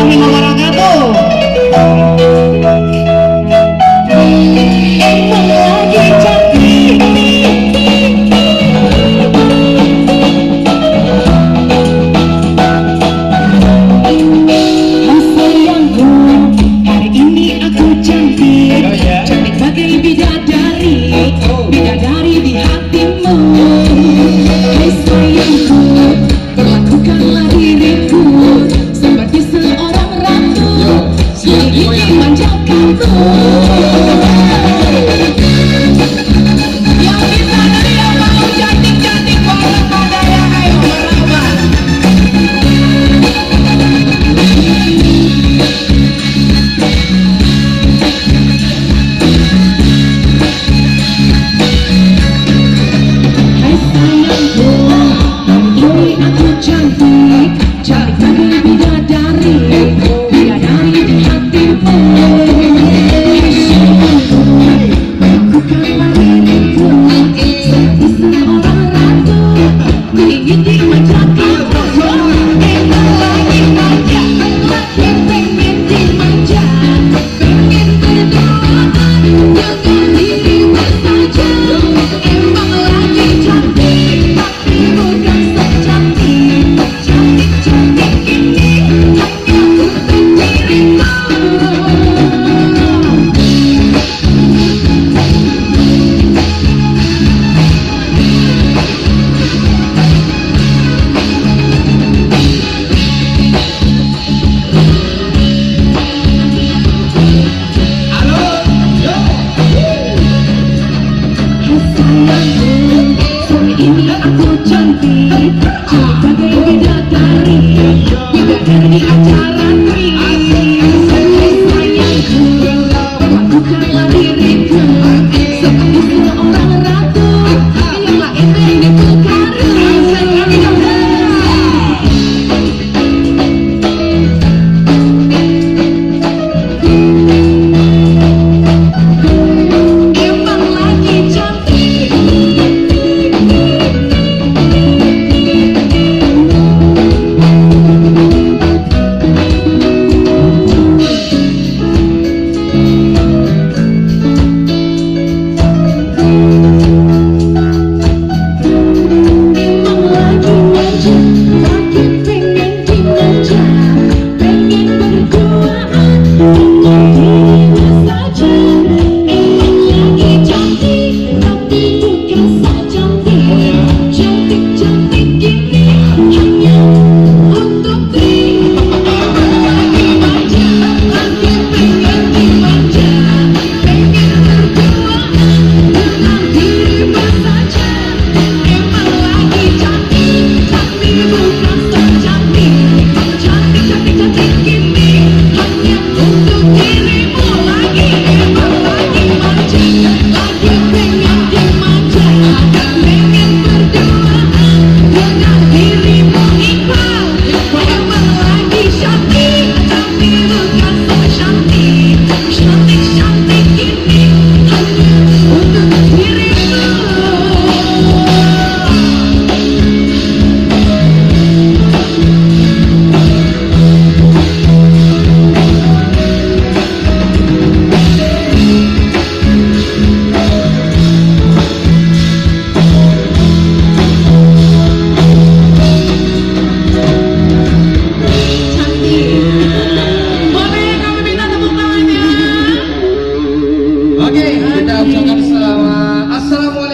warahmatullahi wabarakatuh. Emang lagi cantik. Hai sayangku, hari ini aku cantik. Cantik bagai bidadari, bidadari di hatimu. Hai sayangku, perlakukanlah diriku seperti seorang ratu, sedikit manjakanku. Yang di sana yang mau cantik-cantik banget pada yang ayo merapat. Hai sayangku, hari ini aku cantik, cantik bagai bidadari, bidadari di hatimu. Hai sayangku, lakukanlah diriku seperti seorang ratu, ku ingin dimanjakanmu. Emang lagi manja, lagi pengen dimanja, pengen berduaan dengan dirimu saja. Emang lagi cantik, tapi bukan secantik, cantik-cantik ini hanya untuk diriku. Sayangku, sore ini aku cantik, cantik bagai bidadari, bidadari di acara sayangku, perlakukanlah diriku seperti seorang ratu, yang lain dipukari. Emang lagi cantik. Emang lagi manja, lagi pengen dimanja, pengen berduaan dengan dirimu saja. Emang lagi cantik, tapi bukan secantik, cantik-cantik ini hanya untuk dirimu. Emang lagi manja, lagi pengen dimanja, pengen berduaan dengan dirimu saja. Emang lagi cantik, tapi bukan secantik, cantik-cantik ini hanya untuk dirimu lagi. Emang lagi manja, lagi pengen dimanja, pengen berduaan dengan dirimu ikhlas. Emang lagi cantik, tapi bukan secantik, cantik-cantik ini hanya untuk dirimu. Cantik. Boleh kami minta tepuk tangannya? Oke, kita ucapkan selamat. Assalamualaikum.